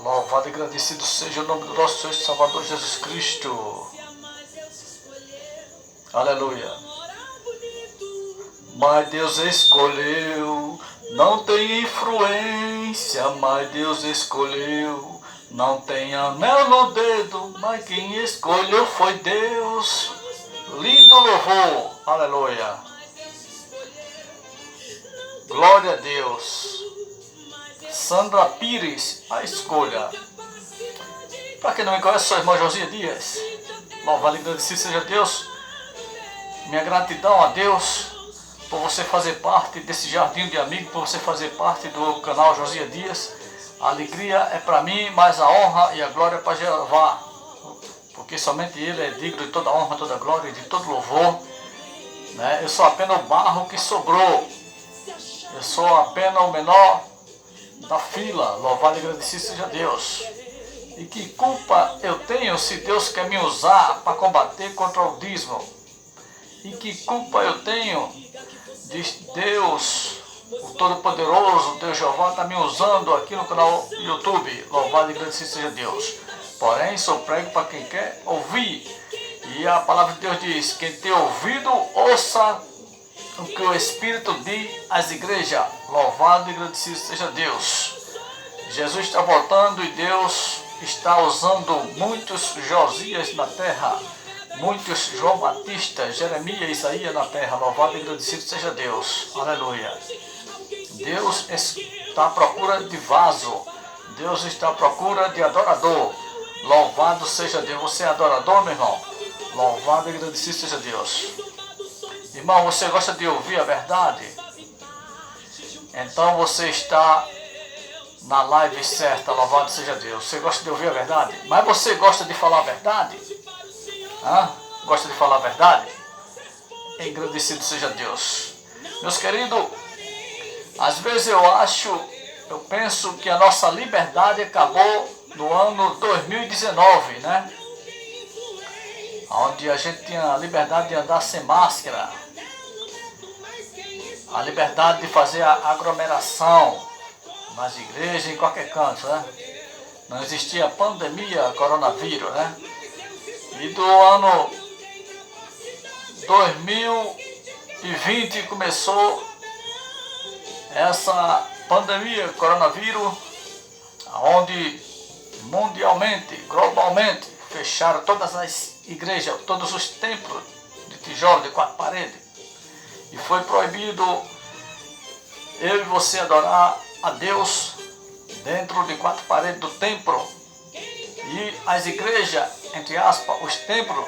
Louvado e agradecido seja o nome do nosso Senhor e Salvador Jesus Cristo. Aleluia. Mas Deus escolheu, não tem influência, mas Deus escolheu. Não tem anel no dedo, mas quem escolheu foi Deus. Lindo louvor, aleluia. Glória a Deus. Sandra Pires, a escolha. Para quem não me conhece, sou a irmã Josia Dias. Louvado e agradecido seja Deus. Minha gratidão a Deus por você fazer parte desse jardim de amigos, por você fazer parte do canal Josia Dias. A alegria é para mim, mas a honra e a glória é para Jeová, porque somente Ele é digno de toda honra, toda glória e de todo louvor, né? Eu sou apenas o barro que sobrou, eu sou apenas o menor da fila. Louvado e agradecido seja Deus. E que culpa eu tenho se Deus quer me usar para combater contra o dízimo? E que culpa eu tenho de Deus, o Todo-Poderoso, Deus Jeová, está me usando aqui no canal YouTube? Louvado e agradecido seja Deus. Porém, sou prego para quem quer ouvir. E a palavra de Deus diz: quem tem ouvido, ouça o que o Espírito diz às igrejas. Louvado e agradecido seja Deus. Jesus está voltando e Deus está usando muitos Josias na terra. Muitos João Batista, Jeremias e Isaías na terra. Louvado e agradecido seja Deus. Aleluia. Deus está à procura de vaso. Deus está à procura de adorador. Louvado seja Deus. Você é adorador, meu irmão? Louvado e agradecido seja Deus. Irmão, você gosta de ouvir a verdade? Então você está na live certa. Louvado seja Deus. Você gosta de ouvir a verdade? Mas você gosta de falar a verdade? Gosta de falar a verdade? Engrandecido seja Deus. Meus queridos, às vezes eu penso que a nossa liberdade acabou no ano 2019, né? Onde a gente tinha a liberdade de andar sem máscara, a liberdade de fazer a aglomeração nas igrejas, em qualquer canto, né? Não existia pandemia, coronavírus, né? E do ano 2020 começou essa pandemia, coronavírus, onde mundialmente, globalmente, fecharam todas as igrejas, todos os templos de tijolo, de 4 paredes. E foi proibido eu e você adorar a Deus dentro de 4 paredes do templo. E as igrejas, entre aspas, os templos,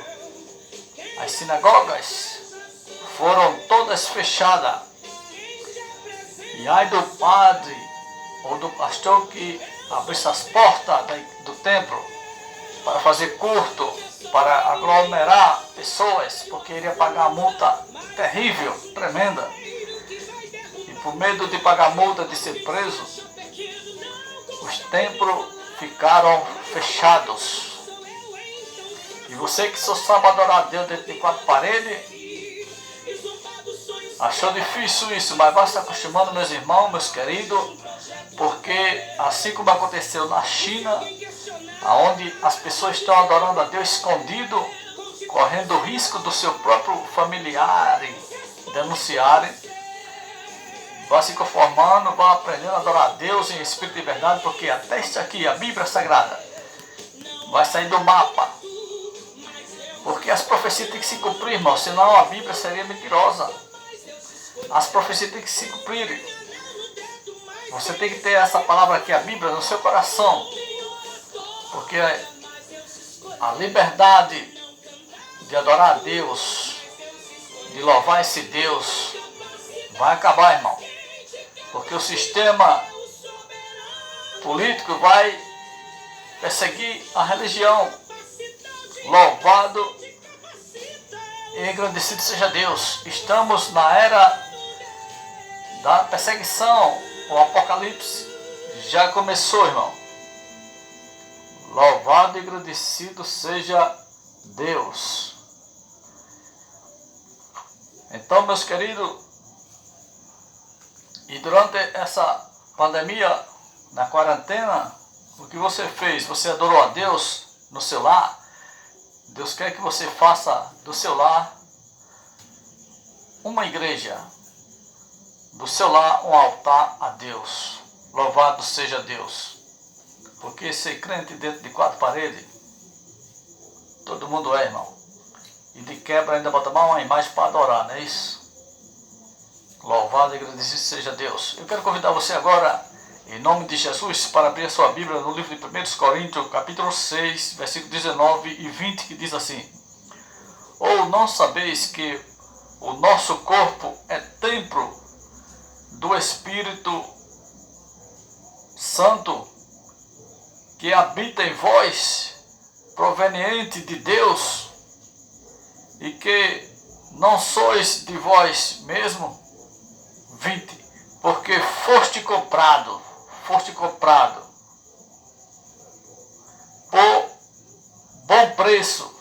as sinagogas, foram todas fechadas. E ai do padre ou do pastor que abrisse as portas do templo para fazer culto, para aglomerar pessoas, porque iria pagar a multa terrível, tremenda. E por medo de pagar a multa, de ser preso, os templos ficaram fechados. E você que só sabe adorar a Deus dentro de 4 paredes, achou difícil isso, mas vai se acostumando, meus irmãos, meus queridos, porque assim como aconteceu na China, onde as pessoas estão adorando a Deus escondido, correndo o risco do seu próprio familiar denunciarem, vai se conformando, vai aprendendo a adorar a Deus em espírito de verdade, porque até isso aqui, a Bíblia Sagrada, vai sair do mapa. Porque as profecias têm que se cumprir, irmão, senão a Bíblia seria mentirosa. As profecias têm que se cumprir. Você tem que ter essa palavra aqui, a Bíblia, no seu coração. Porque a liberdade de adorar a Deus, de louvar esse Deus, vai acabar, irmão. Porque o sistema político vai perseguir a religião. Louvado e agradecido seja Deus. Estamos na era da perseguição. O apocalipse já começou, irmão. Louvado e agradecido seja Deus. Então, meus queridos, e durante essa pandemia, na quarentena, o que você fez, você adorou a Deus no seu lar, Deus quer que você faça do seu lar uma igreja, do seu lar um altar a Deus. Louvado seja Deus. Porque ser crente dentro de quatro paredes, todo mundo é, irmão. E de quebra ainda bota mais uma imagem para adorar, não é isso? Louvado e agradecido seja Deus. Eu quero convidar você agora, em nome de Jesus, para abrir a sua Bíblia no livro de 1 Coríntios, capítulo 6, versículos 19 e 20, que diz assim: Ou não sabeis que o nosso corpo é templo do Espírito Santo, que habita em vós, proveniente de Deus, e que não sois de vós mesmo? 20. Porque foste comprado por bom preço.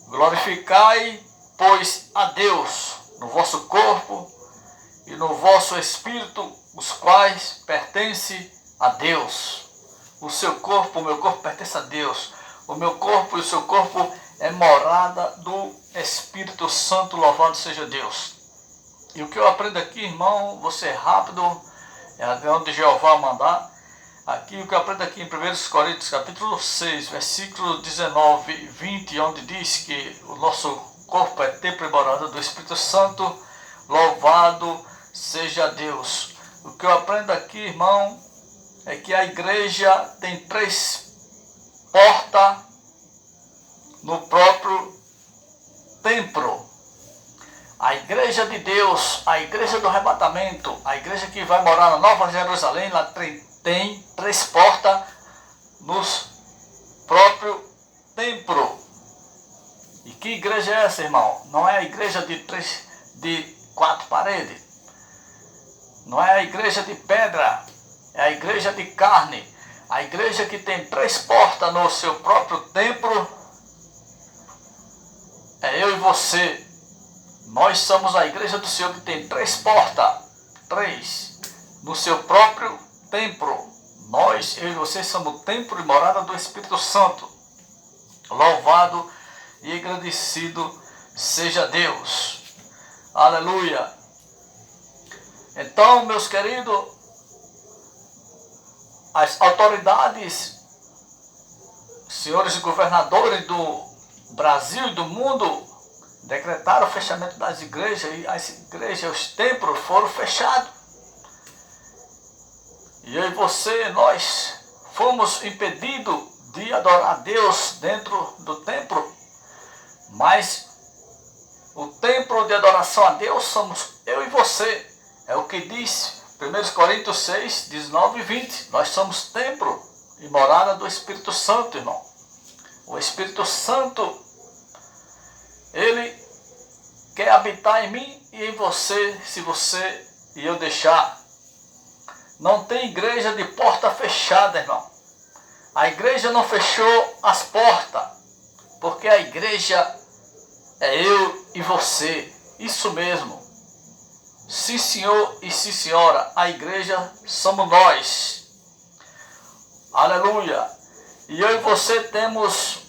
Glorificai, pois, a Deus no vosso corpo e no vosso espírito, os quais pertencem a Deus. O seu corpo, o meu corpo pertence a Deus. O meu corpo e o seu corpo é morada do Espírito Santo, louvado seja Deus. E o que eu aprendo aqui, irmão, você é rápido, é até onde Jeová mandar. Aqui o que eu aprendo aqui em 1 Coríntios, capítulo 6, versículos 19 e 20, onde diz que o nosso corpo é templo e morada do Espírito Santo, louvado seja Deus. O que eu aprendo aqui, irmão, é que a igreja tem 3 portas no próprio templo. A igreja de Deus, a igreja do arrebatamento, a igreja que vai morar na Nova Jerusalém, ela tem 3 portas nos próprio templo. E que igreja é essa, irmão? Não é a igreja de 4 paredes. Não é a igreja de pedra. É a igreja de carne. A igreja que tem 3 portas no seu próprio templo. É eu e você. Nós somos a igreja do Senhor que tem 3 portas. 3. No seu próprio templo. Nós, eu e você, somos o templo e morada do Espírito Santo. Louvado e agradecido seja Deus. Aleluia. Então, meus queridos, as autoridades, senhores governadores do Brasil e do mundo, decretaram o fechamento das igrejas, e as igrejas, os templos foram fechados. E eu e você, nós fomos impedidos de adorar a Deus dentro do templo. Mas o templo de adoração a Deus somos eu e você. É o que diz 1 Coríntios 6, 19 e 20. Nós somos templo e morada do Espírito Santo, irmão. O Espírito Santo, ele quer habitar em mim e em você, se você e eu deixar. Não tem igreja de porta fechada, irmão. A igreja não fechou as portas, porque a igreja é eu e você. Isso mesmo. Sim, senhor e sim, senhora. A igreja somos nós. Aleluia. E eu e você temos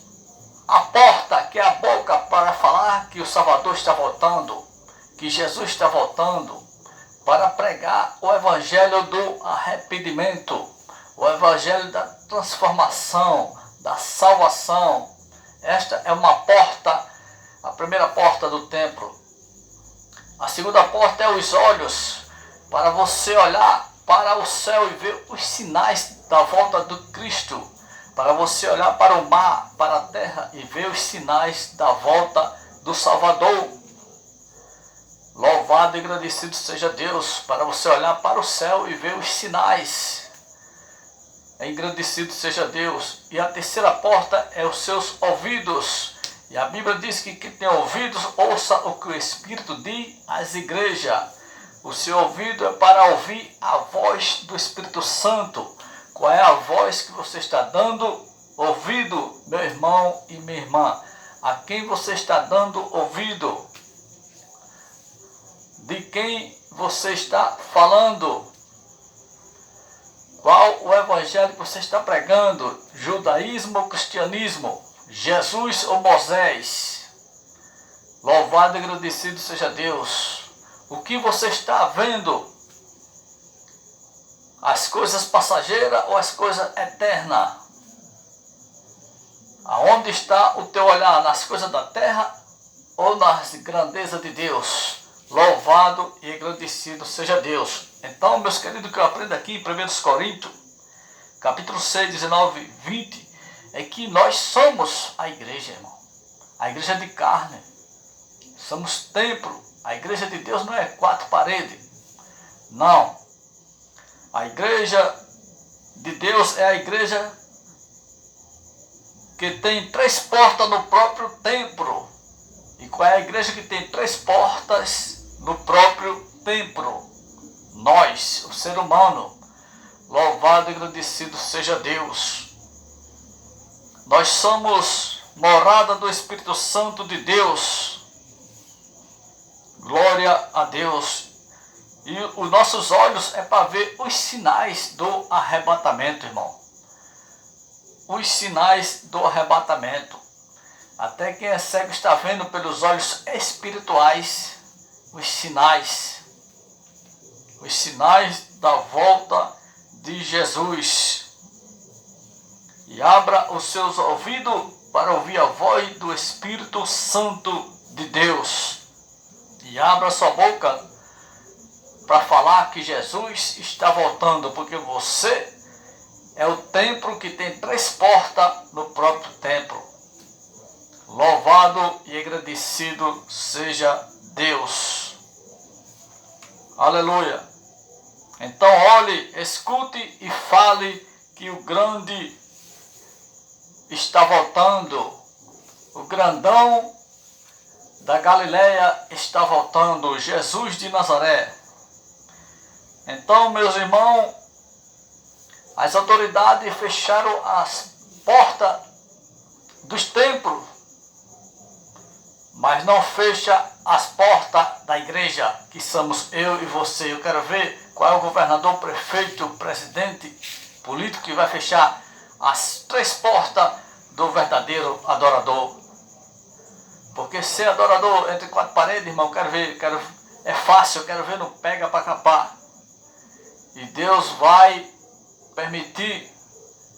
a porta, que é a boca, para falar que o Salvador está voltando, que Jesus está voltando, para pregar o evangelho do arrependimento, o evangelho da transformação, da salvação. Esta é uma porta, a primeira porta do templo. A segunda porta é os olhos, para você olhar para o céu e ver os sinais da volta do Cristo. Para você olhar para o mar, para a terra e ver os sinais da volta do Salvador. Louvado e agradecido seja Deus, para você olhar para o céu e ver os sinais. Engrandecido seja Deus. E a terceira porta é os seus ouvidos. E a Bíblia diz que quem tem ouvidos, ouça o que o Espírito diz às igrejas. O seu ouvido é para ouvir a voz do Espírito Santo. Qual é a voz que você está dando ouvido, meu irmão e minha irmã? A quem você está dando ouvido? De quem você está falando? Qual o evangelho que você está pregando? Judaísmo ou cristianismo? Jesus ou Moisés? Louvado e agradecido seja Deus. O que você está vendo? As coisas passageiras ou as coisas eternas? Aonde está o teu olhar? Nas coisas da terra ou nas grandezas de Deus? Louvado e agradecido seja Deus. Então, meus queridos, o que eu aprendo aqui em 1 Coríntios, capítulo 6, 19, 20, é que nós somos a igreja, irmão. A igreja de carne. Somos templo. A igreja de Deus não é 4 paredes. Não. A igreja de Deus é a igreja que tem 3 portas no próprio templo. E qual é a igreja que tem 3 portas no próprio templo? Nós, o ser humano. Louvado e agradecido seja Deus. Nós somos morada do Espírito Santo de Deus. Glória a Deus. E os nossos olhos é para ver os sinais do arrebatamento, irmão. Os sinais do arrebatamento. Até quem é cego está vendo pelos olhos espirituais os sinais. Os sinais da volta de Jesus. E abra os seus ouvidos para ouvir a voz do Espírito Santo de Deus. E abra sua boca para falar que Jesus está voltando, porque você é o templo que tem 3 portas no próprio templo. Louvado e agradecido seja Deus. Aleluia. Então olhe, escute e fale que o grande está voltando. O grandão da Galileia está voltando. Jesus de Nazaré. Então, meus irmãos, as autoridades fecharam as portas dos templos, mas não fecha as portas da igreja, que somos eu e você. Eu quero ver qual é o governador, prefeito, presidente, político que vai fechar as 3 portas do verdadeiro adorador. Porque ser adorador entre 4 paredes, irmão, é fácil, eu quero ver no pega para capar. E Deus vai permitir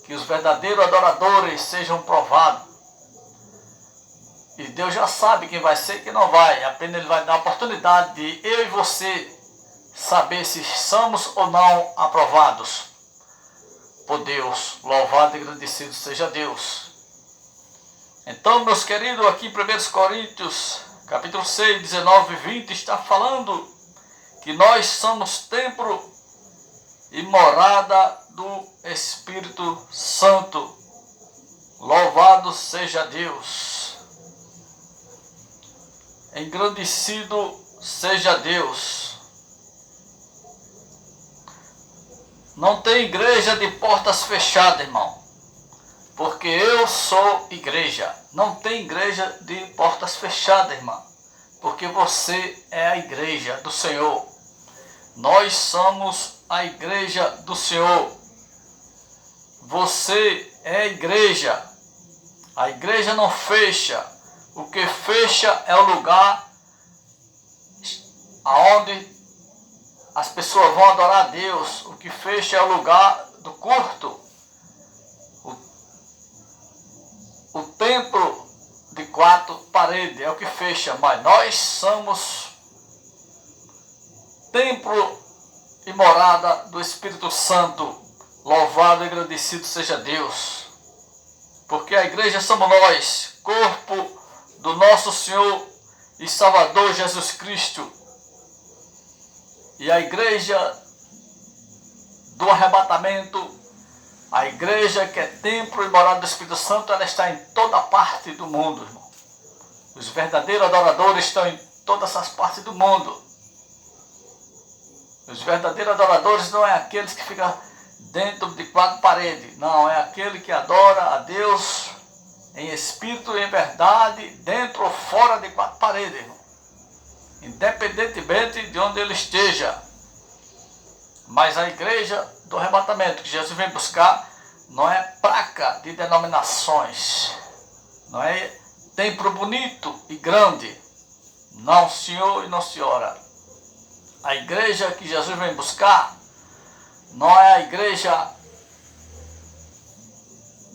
que os verdadeiros adoradores sejam provados. E Deus já sabe quem vai ser e quem não vai. Apenas Ele vai dar a oportunidade de eu e você saber se somos ou não aprovados por Deus. Louvado e agradecido seja Deus. Então, meus queridos, aqui em 1 Coríntios, capítulo 6, 19 e 20, está falando que nós somos templo e morada do Espírito Santo. Louvado seja Deus. Engrandecido seja Deus. Não tem igreja de portas fechadas, irmão. Porque eu sou igreja. Não tem igreja de portas fechadas, irmão. Porque você é a igreja do Senhor. Nós somos a igreja do Senhor. Você é a igreja. A igreja não fecha. O que fecha é o lugar aonde as pessoas vão adorar a Deus. O que fecha é o lugar do culto. O templo de 4 paredes é o que fecha. Mas nós somos templo e morada do Espírito Santo. Louvado e agradecido seja Deus. Porque a igreja somos nós, corpo do nosso Senhor e Salvador Jesus Cristo. E a igreja do arrebatamento, a igreja que é templo e morada do Espírito Santo, ela está em toda parte do mundo, irmão. Os verdadeiros adoradores estão em todas as partes do mundo. Os verdadeiros adoradores não é aqueles que ficam dentro de 4 paredes. Não, é aquele que adora a Deus em espírito e em verdade, dentro ou fora de 4 paredes, irmão. Independentemente de onde ele esteja. Mas a igreja do arrebatamento que Jesus vem buscar não é placa de denominações, não é templo bonito e grande. Não, senhor e não, senhora. A igreja que Jesus vem buscar não é a igreja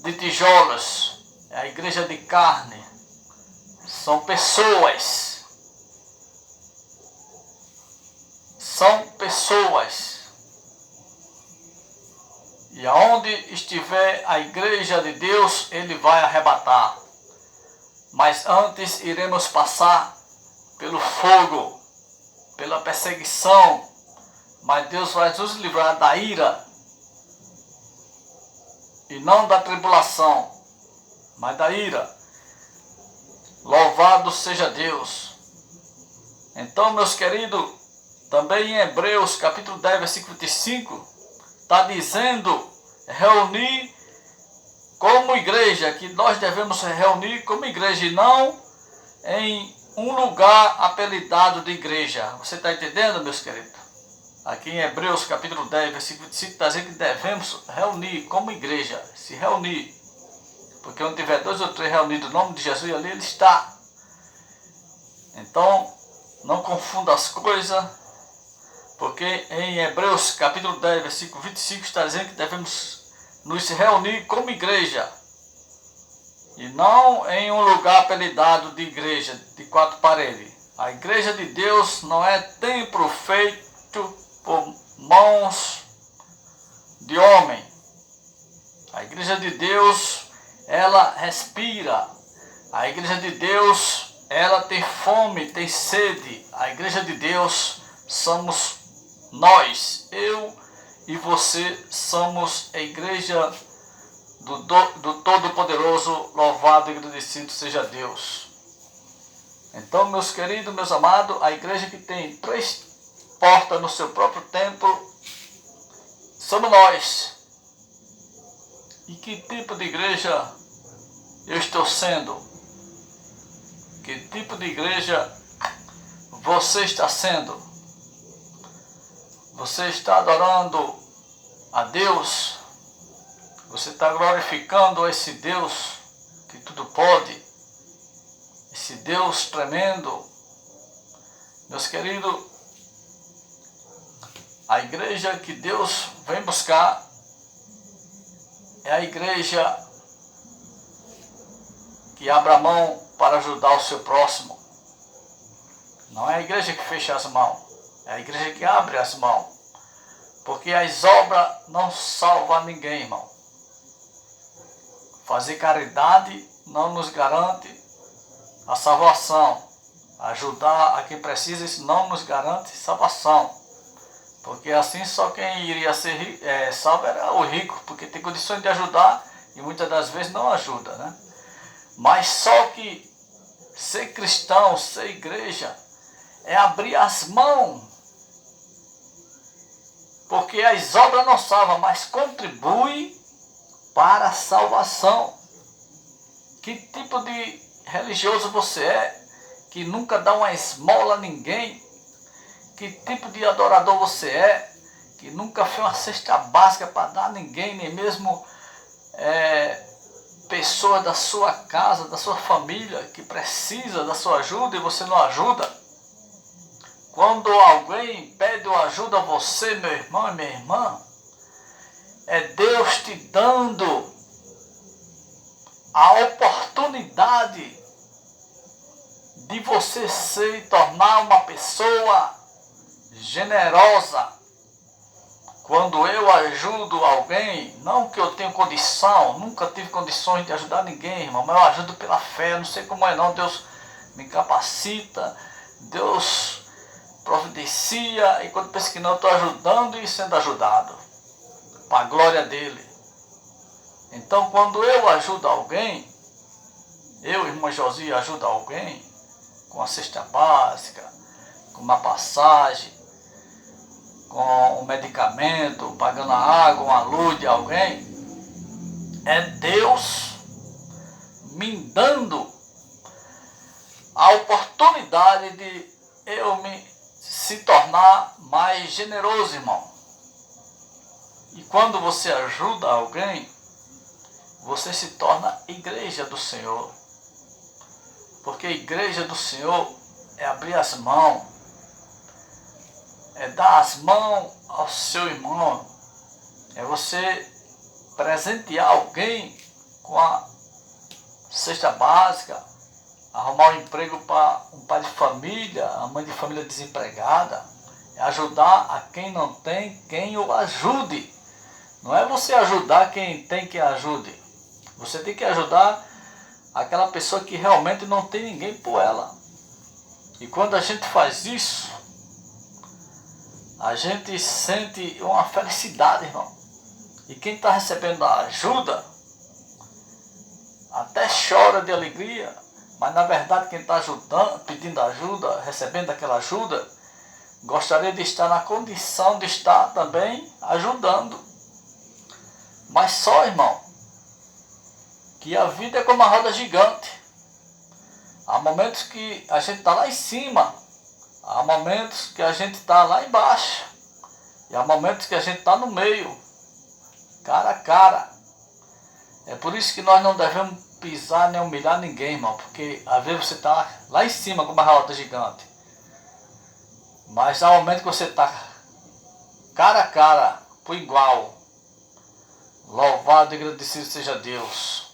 de tijolos, é a igreja de carne. São pessoas. São pessoas. E aonde estiver a igreja de Deus, Ele vai arrebatar. Mas antes iremos passar pelo fogo, pela perseguição. Mas Deus vai nos livrar da ira. E não da tribulação, mas da ira. Louvado seja Deus. Então, meus queridos, também em Hebreus capítulo 10, versículo 25, está dizendo reunir como igreja, que nós devemos reunir como igreja e não em um lugar apelidado de igreja. Você está entendendo, meus queridos? Aqui em Hebreus capítulo 10, versículo 25, está dizendo que devemos reunir como igreja, se reunir. Porque onde tiver 2 ou 3 reunidos no nome de Jesus, ali Ele está. Então, não confunda as coisas, porque em Hebreus capítulo 10, versículo 25, está dizendo que devemos nos reunir como igreja. E não em um lugar apelidado de igreja, de 4 paredes. A igreja de Deus não é templo feito por mãos de homem. A igreja de Deus, ela respira. A igreja de Deus, ela tem fome, tem sede. A igreja de Deus somos nós. Eu e você somos a igreja do Todo-Poderoso. Louvado e agradecido seja Deus. Então, meus queridos, meus amados, a igreja que tem 3 portas no seu próprio templo somos nós. E que tipo de igreja eu estou sendo? Que tipo de igreja você está sendo? Você está adorando a Deus? Você está glorificando esse Deus que tudo pode? Esse Deus tremendo? Meus queridos, a igreja que Deus vem buscar é a igreja que abre a mão para ajudar o seu próximo. Não é a igreja que fecha as mãos, é a igreja que abre as mãos. Porque as obras não salvam ninguém, irmão. Fazer caridade não nos garante a salvação. Ajudar a quem precisa, isso não nos garante salvação. Porque assim só quem iria ser salvo era o rico, porque tem condições de ajudar e muitas das vezes não ajuda, né? Mas só que ser cristão, ser igreja, é abrir as mãos. Porque as obras não salvam, mas contribuem para a salvação. Que tipo de religioso você é, que nunca dá uma esmola a ninguém? Que tipo de adorador você é, que nunca fez uma cesta básica para dar a ninguém, nem mesmo pessoas da sua casa, da sua família, que precisa da sua ajuda e você não ajuda? Quando alguém pede ajuda a você, meu irmão e minha irmã, é Deus te dando a oportunidade de você se tornar uma pessoa generosa. Quando eu ajudo alguém, não que eu tenho condição, nunca tive condições de ajudar ninguém, irmão, mas eu ajudo pela fé, não sei como é não, Deus me capacita, Deus providencia, e quando penso que não, eu estou ajudando e sendo ajudado, para a glória dele. Então, quando eu ajudo alguém, eu, irmão Josia, ajudo alguém com a cesta básica, com uma passagem, com um medicamento, pagando a água, uma luz de alguém, é Deus me dando a oportunidade de eu me se tornar mais generoso, irmão. E quando você ajuda alguém, você se torna igreja do Senhor. Porque a igreja do Senhor é abrir as mãos, é dar as mãos ao seu irmão, é você presentear alguém com a cesta básica, arrumar um emprego para um pai de família, a mãe de família desempregada, é ajudar a quem não tem, quem o ajude. Não é você ajudar quem tem que ajude. Você tem que ajudar aquela pessoa que realmente não tem ninguém por ela. E quando a gente faz isso, a gente sente uma felicidade, irmão. E quem está recebendo a ajuda, até chora de alegria. Mas na verdade quem está ajudando, pedindo ajuda, recebendo aquela ajuda, gostaria de estar na condição de estar também ajudando. Mas só, irmão, que a vida é como uma roda gigante. Há momentos que a gente está lá em cima, há momentos que a gente está lá embaixo, e há momentos que a gente está no meio, cara a cara. É por isso que nós não devemos pisar nem humilhar ninguém, irmão, porque às vezes você está lá em cima com uma roda gigante, mas há momentos que você está cara a cara, por igual. Louvado e agradecido seja Deus.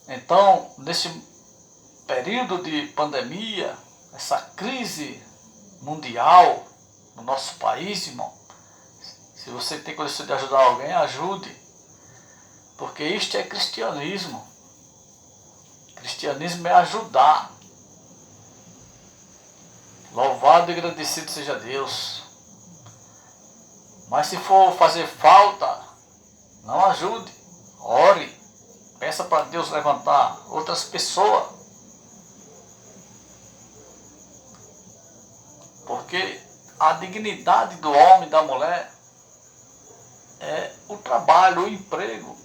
Então, nesse período de pandemia, essa crise mundial no nosso país, irmão, se você tem condição de ajudar alguém, ajude. Porque isto é cristianismo. Cristianismo é ajudar. Louvado e agradecido seja Deus. Mas se for fazer falta, não ajude. Ore. Peça para Deus levantar outras pessoas. Porque a dignidade do homem e da mulher é o trabalho, o emprego.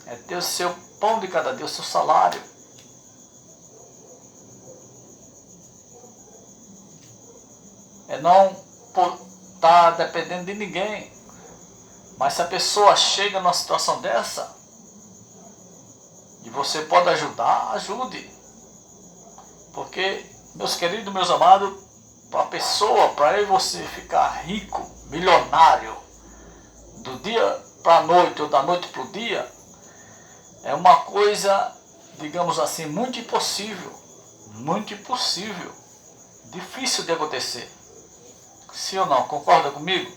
É ter o seu pão de cada dia, o seu salário. É não estar dependendo de ninguém. Mas se a pessoa chega numa situação dessa, e você pode ajudar, ajude. Porque, meus queridos, meus amados, para a pessoa, para eu e você ficar rico, milionário, do dia para a noite ou da noite para o dia, é uma coisa, digamos assim, muito impossível. Muito impossível. Difícil de acontecer. Sim ou não? Concorda comigo?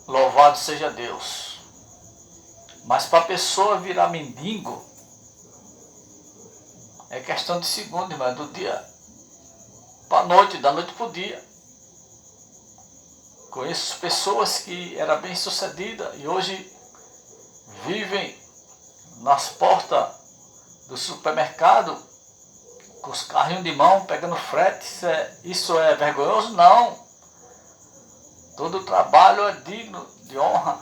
Louvado seja Deus. Mas para a pessoa virar mendigo, é questão de segundo, irmão, do dia para a noite, da noite para o dia. Conheço pessoas que eram bem sucedidas e hoje vivem nas portas do supermercado com os carrinhos de mão pegando frete. Isso é vergonhoso? Não. Todo trabalho é digno de honra.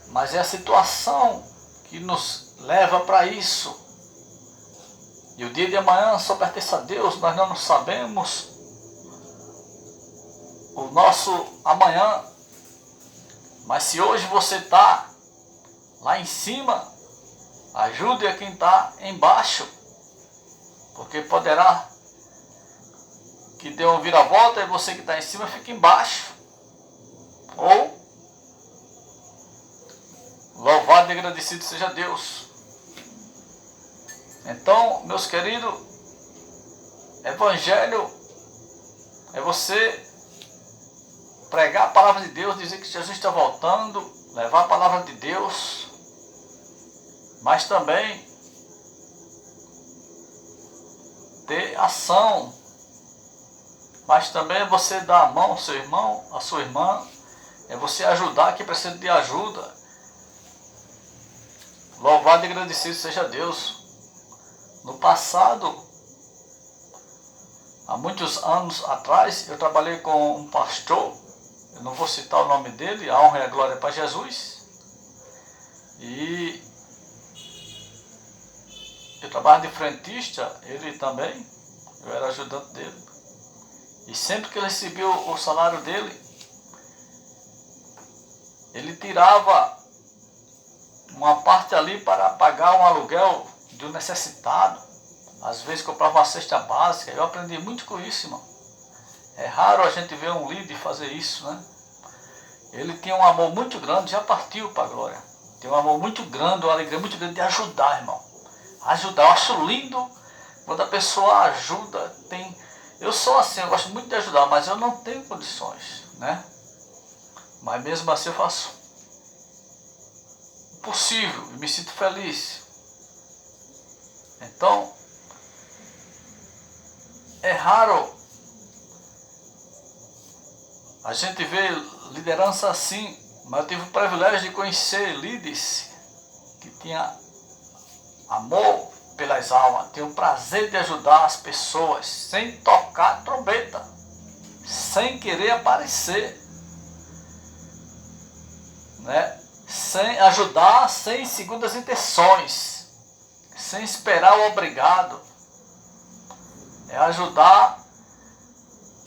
Mas é a situação que nos leva para isso. E o dia de amanhã só pertence a Deus, nós não sabemos o nosso amanhã. Mas se hoje você está lá em cima, ajude a quem está embaixo. Porque poderá que dê uma viravolta e você que está em cima fica embaixo. Ou louvado e agradecido seja Deus. Então, meus queridos, evangelho é você pregar a palavra de Deus, dizer que Jesus está voltando, levar a palavra de Deus, mas também ter ação, mas também é você dar a mão ao seu irmão, à sua irmã, é você ajudar quem precisa de ajuda. Louvado e agradecido seja Deus. No passado, há muitos anos atrás, eu trabalhei com um pastor, eu não vou citar o nome dele, a honra e a glória para Jesus. E eu trabalhava de frentista, ele também, eu era ajudante dele. E sempre que ele recebia o salário dele, ele tirava uma parte ali para pagar um aluguel de um necessitado. Às vezes comprava uma cesta básica. Eu aprendi muito com isso, irmão. É raro a gente ver um líder fazer isso, né? Ele tinha um amor muito grande, já partiu para a glória. Tem um amor muito grande, uma alegria muito grande de ajudar, irmão. Ajudar, eu acho lindo quando a pessoa ajuda. Eu sou assim, eu gosto muito de ajudar, mas eu não tenho condições, né? Mas mesmo assim eu faço o possível e me sinto feliz. Então, é raro a gente vê liderança assim, mas eu tive o privilégio de conhecer líderes que tinham amor pelas almas, tinham o prazer de ajudar as pessoas sem tocar trombeta, sem querer aparecer, né? Sem ajudar, sem segundas intenções, sem esperar o obrigado. É ajudar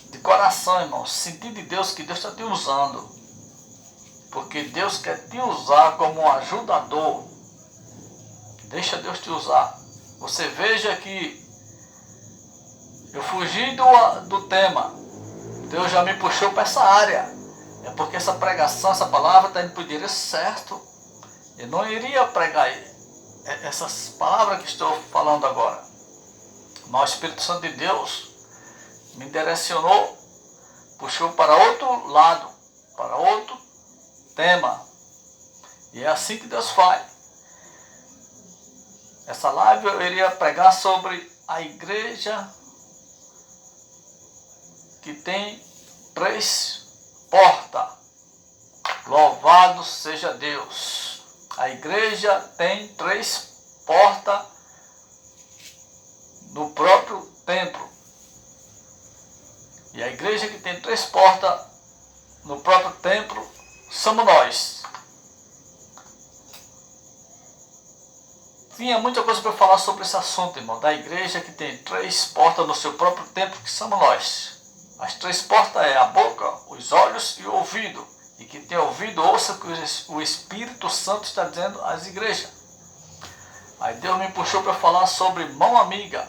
de coração, irmão, sentir de Deus que Deus está te usando, porque Deus quer te usar como um ajudador. Deixa Deus te usar. Você veja que eu fugi do tema, Deus já me puxou para essa área. É porque essa pregação, essa palavra está indo para o endereço certo. Eu não iria pregar essas palavras que estou falando agora, mas o Espírito Santo de Deus me direcionou, puxou para outro lado, para outro tema. E é assim que Deus faz. Essa live eu iria pregar sobre a igreja que tem 3 portas. Louvado seja Deus. A igreja tem 3 portas no próprio templo. E a igreja que tem 3 portas no próprio templo somos nós. Tinha muita coisa para falar sobre esse assunto, irmão, da igreja que tem 3 portas no seu próprio templo, que somos nós. As 3 portas é a boca, os olhos e o ouvido. E quem tem ouvido, ouça o que o Espírito Santo está dizendo às igrejas. Aí Deus me puxou para falar sobre mão amiga,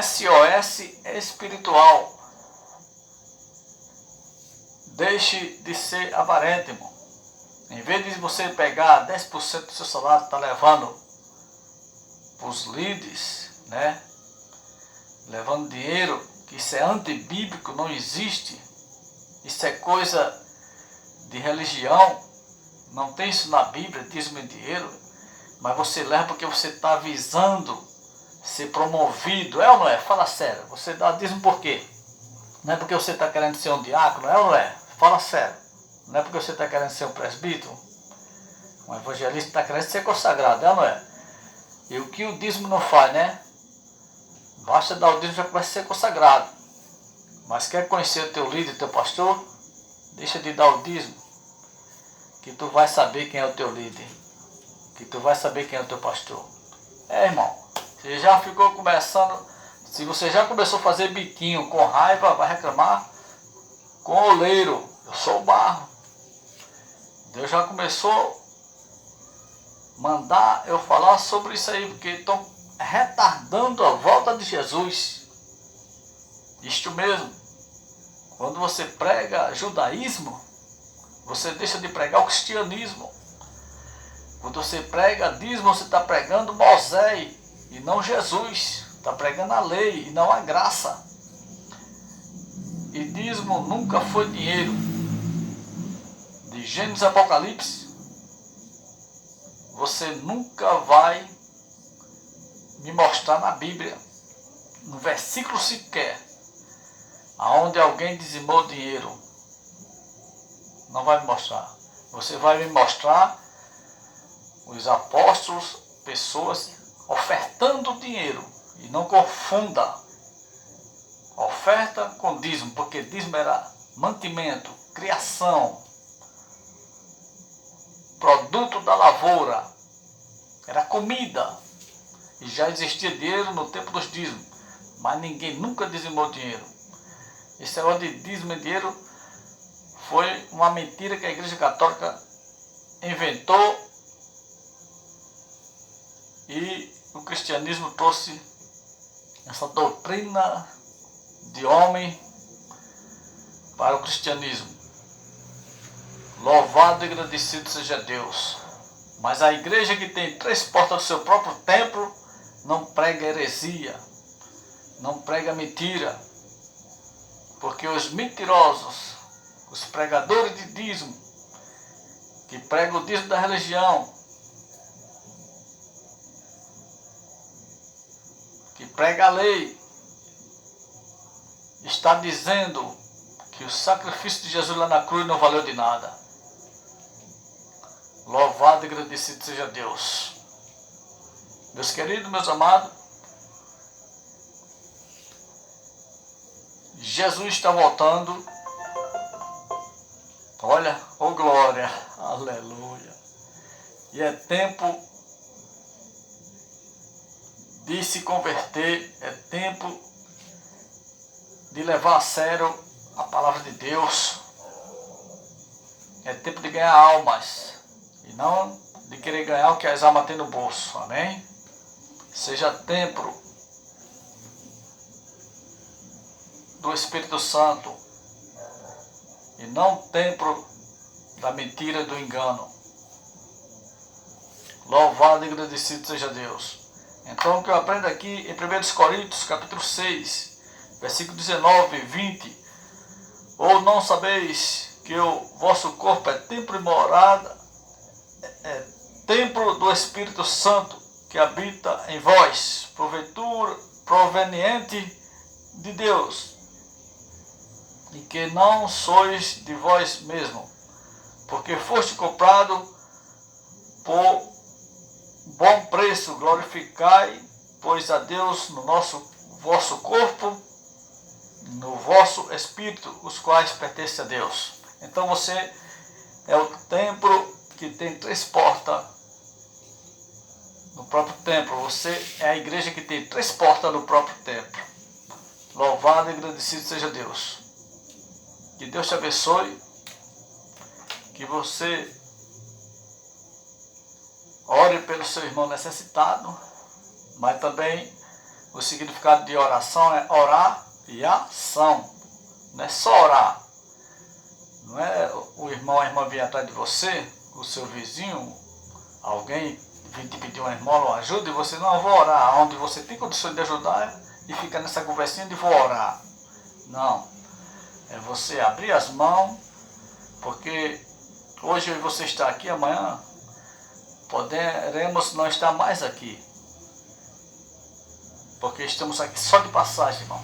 SOS espiritual. Deixe de ser avarento, irmão. Em vez de você pegar 10% do seu salário, está levando para os líderes, né? Levando dinheiro, que isso é antibíblico, não existe. Isso é coisa de religião. Não tem isso na Bíblia, dízimo em dinheiro. Mas você leva porque você está visando ser promovido. É ou não é? Fala sério. Você dá dízimo por quê? Não é porque você está querendo ser um diácono, é ou não é? Fala sério. Não é porque você está querendo ser um presbítero, um evangelista está querendo ser consagrado, é ou não é? E o que o dízimo não faz, né? Basta dar o dízimo e já começa a ser consagrado. Mas quer conhecer o teu líder, teu pastor? Deixa de dar o dízimo, que tu vai saber quem é o teu líder, que tu vai saber quem é o teu pastor. É, irmão, você já ficou começando, se você já começou a fazer biquinho com raiva, vai reclamar com o oleiro. Eu sou o barro. Deus já começou a mandar eu falar sobre isso aí, porque estão retardando a volta de Jesus. Isto mesmo. Quando você prega judaísmo, você deixa de pregar o cristianismo. Quando você prega dízimo, você está pregando Moisés e não Jesus. Está pregando a lei e não a graça. E dízimo nunca foi dinheiro. De Gênesis e Apocalipse, você nunca vai me mostrar na Bíblia, no versículo sequer, aonde alguém dizimou dinheiro. Não vai me mostrar. Você vai me mostrar os apóstolos, pessoas ofertando dinheiro. E não confunda oferta com dízimo, porque dízimo era mantimento, criação, produto da lavoura, era comida. E já existia dinheiro no tempo dos dízimos, mas ninguém nunca dizimou dinheiro. Esse negócio de dízimo e dinheiro foi uma mentira que a Igreja Católica inventou e o cristianismo trouxe essa doutrina de homem para o cristianismo. Louvado e agradecido seja Deus. Mas a igreja que tem 3 portas do seu próprio templo não prega heresia, não prega mentira, porque os mentirosos, os pregadores de dízimo, que pregam o dízimo da religião, que prega a lei, está dizendo que o sacrifício de Jesus lá na cruz não valeu de nada. Louvado e agradecido seja Deus. Meus queridos, meus amados, Jesus está voltando. Olha, oh glória, aleluia. E é tempo de se converter, é tempo de levar a sério a palavra de Deus. É tempo de ganhar almas e não de querer ganhar o que as almas têm no bolso, amém? Seja templo do Espírito Santo e não templo da mentira e do engano. Louvado e agradecido seja Deus. Então o que eu aprendo aqui em 1 Coríntios capítulo 6, versículo 19 e 20. Ou não sabeis que o vosso corpo é templo e morada, é templo do Espírito Santo que habita em vós, porventura proveniente de Deus, e que não sois de vós mesmo, porque foste comprado por bom preço. Glorificai, pois, a Deus no vosso corpo, no vosso espírito, os quais pertencem a Deus. Então você é o templo que tem 3 portas no próprio templo. Você é a igreja que tem 3 portas no próprio templo. Louvado e agradecido seja Deus. Que Deus te abençoe. Que você ore pelo seu irmão necessitado. Mas também o significado de oração é orar e ação. Não é só orar. Não é o irmão ou a irmã vir atrás de você, o seu vizinho, alguém vir te pedir uma esmola ou ajuda e você não, vou orar. Onde você tem condições de ajudar e fica nessa conversinha de vou orar. Não. É você abrir as mãos, porque hoje você está aqui, amanhã poderemos não estar mais aqui. Porque estamos aqui só de passagem, irmão.